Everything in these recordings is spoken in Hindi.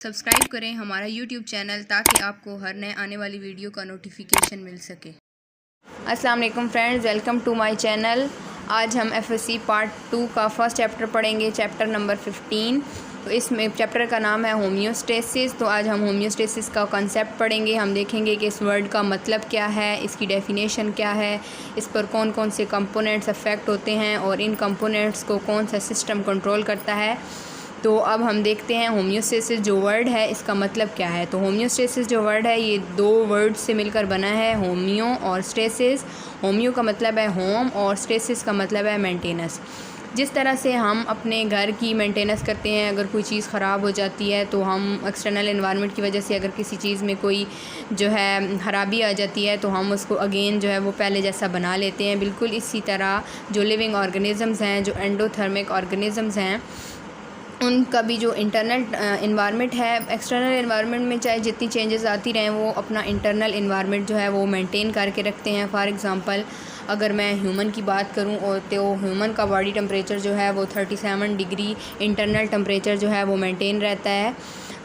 सब्सक्राइब करें हमारा यूट्यूब चैनल ताकि आपको हर नए आने वाली वीडियो का नोटिफिकेशन मिल सके। अस्सलाम वालेकुम friends, welcome to my channel. आज हम एफएससी पार्ट 2 का फर्स्ट चैप्टर पढ़ेंगे, चैप्टर नंबर 15। तो इसमें चैप्टर का नाम है होम्योस्टेसिस। तो आज हम होम्योस्टेसिस का कॉन्सेप्ट पढ़ेंगे। हम देखेंगे कि इस वर्ड का मतलब क्या है, इसकी डेफिनेशन क्या है, इस पर कौन कौन से कंपोनेंट्स अफेक्ट होते हैं और इन कंपोनेंट्स को कौन सा सिस्टम कंट्रोल करता है। तो अब हम देखते हैं होम्योस्टेसिस जो वर्ड है इसका मतलब क्या है। तो होम्योस्टेसिस जो वर्ड है ये दो वर्ड से मिलकर बना है, होम्यो और स्टेसिस। होम्यो का मतलब है होम और स्टेसिस का मतलब है मेंटेनेंस। जिस तरह से हम अपने घर की मेंटेनेंस करते हैं, अगर कोई चीज़ ख़राब हो जाती है तो हम एक्सटर्नल एनवायरनमेंट की वजह से अगर किसी चीज़ में कोई जो है ख़राबी आ जाती है तो हम उसको अगेन जो है वो पहले जैसा बना लेते हैं। बिल्कुल इसी तरह जो लिविंग ऑर्गेनिज़म्स हैं, जो एंडोथर्मिक ऑर्गेनिज़म्स हैं, उनका भी जो इंटरनल इन्वायरमेंट है, एक्सटर्नल इन्वायरमेंट में चाहे जितनी चेंजेस आती रहें वो अपना इंटरनल इन्वायरमेंट जो है वो मेंटेन करके रखते हैं। फॉर एग्ज़ाम्पल अगर मैं ह्यूमन की बात करूं और तो ह्यूमन का बॉडी टेम्परेचर जो है वो 37 डिग्री इंटरनल टेम्परेचर जो है वो मेंटेन रहता है।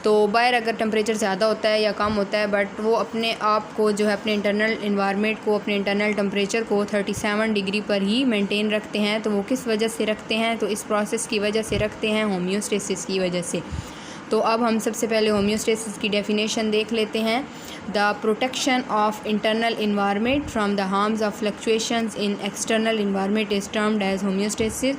तो बाहर अगर टेम्परेचर ज़्यादा होता है या कम होता है, बट वो अपने आप को जो है अपने इंटरनल इन्वायरमेंट को, अपने इंटरनल टेम्परेचर को 37 डिग्री पर ही मेंटेन रखते हैं। तो वो किस वजह से रखते हैं? तो इस प्रोसेस की वजह से रखते हैं, होम्योस्टेसिस की वजह से। तो अब हम सबसे पहले होम्योस्टेसिस की डेफिनेशन देख लेते हैं। The protection of internal environment from the harms of fluctuations in external environment is termed as homeostasis.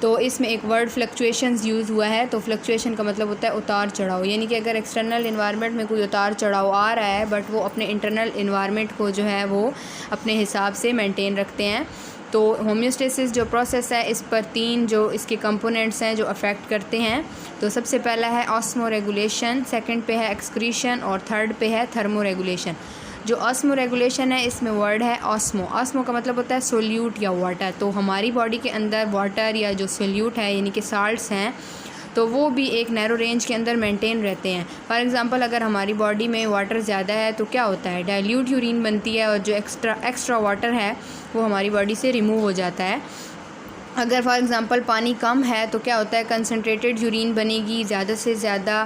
तो इसमें एक वर्ड फ्लक्चुएशंस यूज़ हुआ है। तो फ्लक्चुएशन का मतलब होता है उतार चढ़ाव, यानी कि अगर एक्सटर्नल इन्वायरमेंट में कोई उतार चढ़ाव आ रहा है बट वो अपने इंटरनल इन्वायरमेंट को जो है वो अपने हिसाब से मेंटेन रखते हैं। तो होम्योस्टेसिस जो प्रोसेस है इस पर 3 जो इसके कंपोनेंट्स हैं जो अफेक्ट करते हैं। तो सबसे पहला है ऑस्मो रेगुलेशन, सेकंड पे है एक्सक्रीशन और थर्ड पे है थर्मो रेगुलेशन। जो ऑस्मो रेगुलेशन है इसमें वर्ड है ऑस्मो। ऑस्मो का मतलब होता है सोल्यूट या वाटर। तो हमारी बॉडी के अंदर वाटर या जो सोल्यूट है यानी कि साल्ट्स हैं तो वो भी एक नैरो रेंज के अंदर मेंटेन रहते हैं। फॉर एग्ज़ाम्पल अगर हमारी बॉडी में वाटर ज़्यादा है तो क्या होता है, डाइल्यूट यूरिन बनती है और जो एक्स्ट्रा वाटर है वो हमारी बॉडी से रिमूव हो जाता है। अगर फॉर एग्ज़ाम्पल पानी कम है तो क्या होता है, कंसनट्रेटेड यूरिन बनेगी, ज़्यादा से ज़्यादा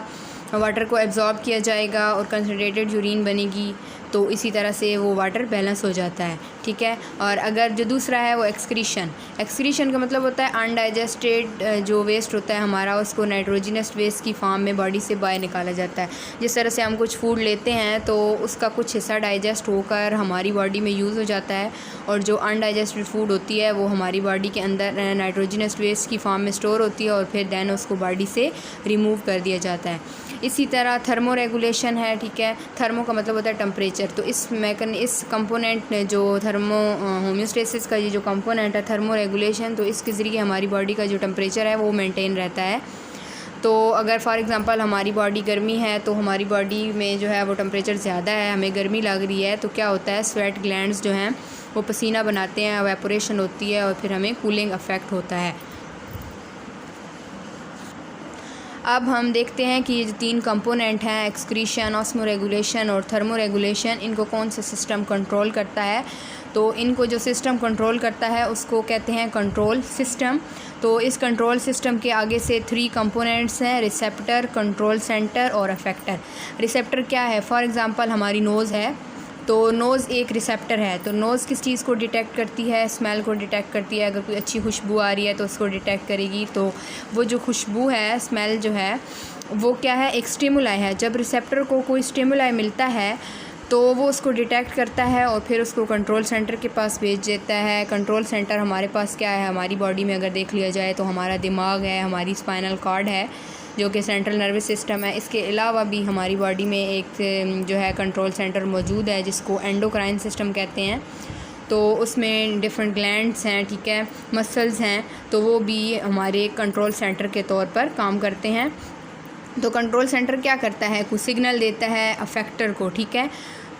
वाटर को एब्जॉर्ब किया जाएगा और कंसनट्रेटेड यूरिन बनेगी। तो इसी तरह से वो वाटर बैलेंस हो जाता है, ठीक है। और अगर जो दूसरा है वो एक्सक्रीशन। एक्सक्रीशन का मतलब होता है अनडाइजेस्टेड जो वेस्ट होता है हमारा, उसको नाइट्रोजिनस वेस्ट की फॉर्म में बॉडी से बाहर निकाला जाता है। जिस तरह से हम कुछ फूड लेते हैं तो उसका कुछ हिस्सा डाइजेस्ट होकर हमारी बॉडी में यूज़ हो जाता है और जो अनडाइजेस्टेड फूड होती है वो हमारी बॉडी के अंदर नाइट्रोजिनस वेस्ट की फॉर्म में स्टोर होती है और फिर दैन उसको बॉडी से रिमूव कर दिया जाता है। इसी तरह थर्मो रेगुलेशन है, ठीक है। थर्मो का मतलब होता है टेम्परेचर। तो इस कंपोनेंट ने जो थर्मो होम्योस्टेसिस का ये जो कंपोनेंट है थर्मो रेगुलेशन, तो इसके ज़रिए हमारी बॉडी का जो टेम्परेचर है वो मेंटेन रहता है। तो अगर फॉर एग्ज़ाम्पल हमारी बॉडी गर्मी है तो हमारी बॉडी में जो है वो टेम्परेचर ज़्यादा है, हमें गर्मी लग रही है, तो क्या होता है, स्वेट ग्लैंड्स जो हैं वो पसीना बनाते हैं, एवेपोरेशन होती है और फिर हमें कूलिंग अफेक्ट होता है। अब हम देखते हैं कि ये जो 3 कंपोनेंट हैं, एक्सक्रीशन, ऑस्मो रेगुलेशन और थर्मो रेगुलेशन, इनको कौन सा सिस्टम कंट्रोल करता है। तो इनको जो सिस्टम कंट्रोल करता है उसको कहते हैं कंट्रोल सिस्टम। तो इस कंट्रोल सिस्टम के आगे से 3 कंपोनेंट्स हैं, रिसेप्टर, कंट्रोल सेंटर और अफेक्टर। रिसेप्टर क्या है, फॉर एग्ज़ाम्पल हमारी नोज़ है तो नोज़ एक रिसेप्टर है। तो नोज़ किस चीज़ को डिटेक्ट करती है, स्मेल को डिटेक्ट करती है। अगर कोई अच्छी खुशबू आ रही है तो उसको डिटेक्ट करेगी। तो वो जो खुशबू है, स्मेल जो है वो क्या है, एक स्टिमुलाई है। जब रिसेप्टर को कोई स्टिमुलाई मिलता है तो वो उसको डिटेक्ट करता है और फिर उसको कंट्रोल सेंटर के पास भेज देता है। कंट्रोल सेंटर हमारे पास क्या है, हमारी बॉडी में अगर देख लिया जाए तो हमारा दिमाग है, हमारी स्पाइनल कॉर्ड है जो कि सेंट्रल नर्वस सिस्टम है। इसके अलावा भी हमारी बॉडी में एक जो है कंट्रोल सेंटर मौजूद है जिसको एंडोक्राइन सिस्टम कहते हैं। तो उसमें डिफरेंट ग्लैंड्स हैं, ठीक है, मसल्स हैं, तो वो भी हमारे कंट्रोल सेंटर के तौर पर काम करते हैं। तो कंट्रोल सेंटर क्या करता है, कुछ सिग्नल देता है अफेक्टर को, ठीक है।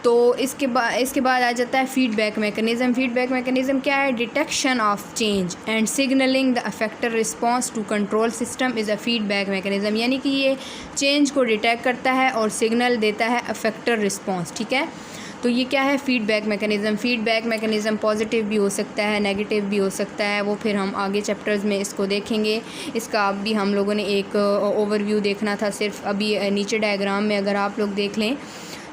तो इसके बाद आ जाता है फीडबैक मैकेनिज़्म। फीडबैक मैकेनिज़्म क्या है, detection of change and signalling the effector response to control system is a feedback mechanism. यानी कि ये चेंज को डिटेक्ट करता है और सिग्नल देता है अफेक्टर रिस्पॉन्स, ठीक है। तो ये क्या है, feedback mechanism. Feedback mechanism positive भी हो सकता है, नेगेटिव भी हो सकता है, वो फिर हम आगे चैप्टर्स में इसको देखेंगे। इसका अभी हम लोगों ने एक ओवरव्यू देखना था सिर्फ। अभी नीचे डायग्राम में अगर आप लोग देख लें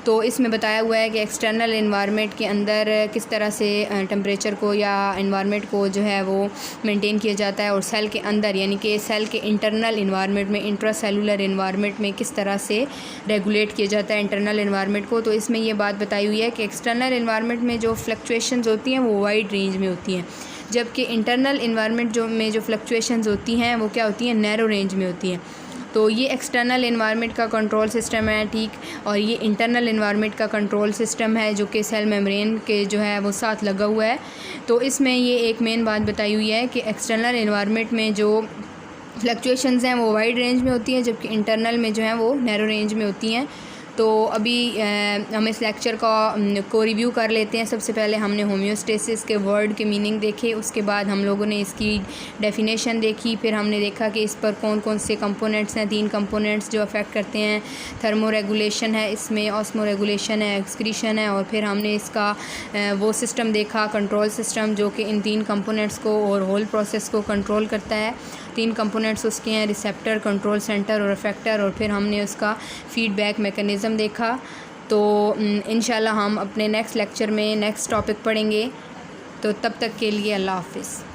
तो इसमें बताया हुआ है कि एक्सटर्नल एनवायरनमेंट के अंदर किस तरह से टेम्परेचर को या एनवायरनमेंट को जो है वो मेंटेन किया जाता है, और सेल के अंदर यानी कि सेल के इंटरनल एनवायरनमेंट में, इंट्रासेलुलर एनवायरनमेंट में किस तरह से रेगुलेट किया जाता है इंटरनल एनवायरनमेंट को। तो इसमें ये बात बताई हुई है कि एक्सटर्नल एनवायरनमेंट में जो फ्लक्चुएशंस होती हैं वो वाइड रेंज में होती हैं, जबकि इंटरनल एनवायरनमेंट में जो फ्लक्चुएशंस होती हैं वो क्या होती हैं, नैरो रेंज में होती हैं। तो ये एक्सटर्नल एनवायरनमेंट का कंट्रोल सिस्टम है, ठीक, और ये इंटरनल एनवायरनमेंट का कंट्रोल सिस्टम है जो कि सेल मेम्ब्रेन के जो है वो साथ लगा हुआ है। तो इसमें ये एक मेन बात बताई हुई है कि एक्सटर्नल एनवायरनमेंट में जो फ्लक्चुएशंस हैं वो वाइड रेंज में होती हैं, जबकि इंटरनल में जो है वो नैरो रेंज में होती हैं। तो अभी हम इस लेक्चर को रिव्यू कर लेते हैं। सबसे पहले हमने होम्योस्टेसिस के वर्ड के मीनिंग देखे, उसके बाद हम लोगों ने इसकी डेफिनेशन देखी, फिर हमने देखा कि इस पर कौन कौन से कंपोनेंट्स हैं, 3 कंपोनेंट्स जो अफेक्ट करते हैं। थर्मो रेगुलेशन है इसमें, ऑस्मो रेगुलेशन है, एक्सक्रीशन है, और फिर हमने इसका वो सिस्टम देखा, कंट्रोल सिस्टम, जो कि इन 3 कंपोनेंट्स को और होल प्रोसेस को कंट्रोल करता है। 3 कंपोनेंट्स उसके हैं, रिसेप्टर, कंट्रोल सेंटर और इफेक्टर, और फिर हमने उसका फीडबैक मैकेनिज़्म देखा। तो इंशाल्लाह हम अपने नेक्स्ट लेक्चर में नेक्स्ट टॉपिक पढ़ेंगे। तो तब तक के लिए अल्लाह हाफ़िज़।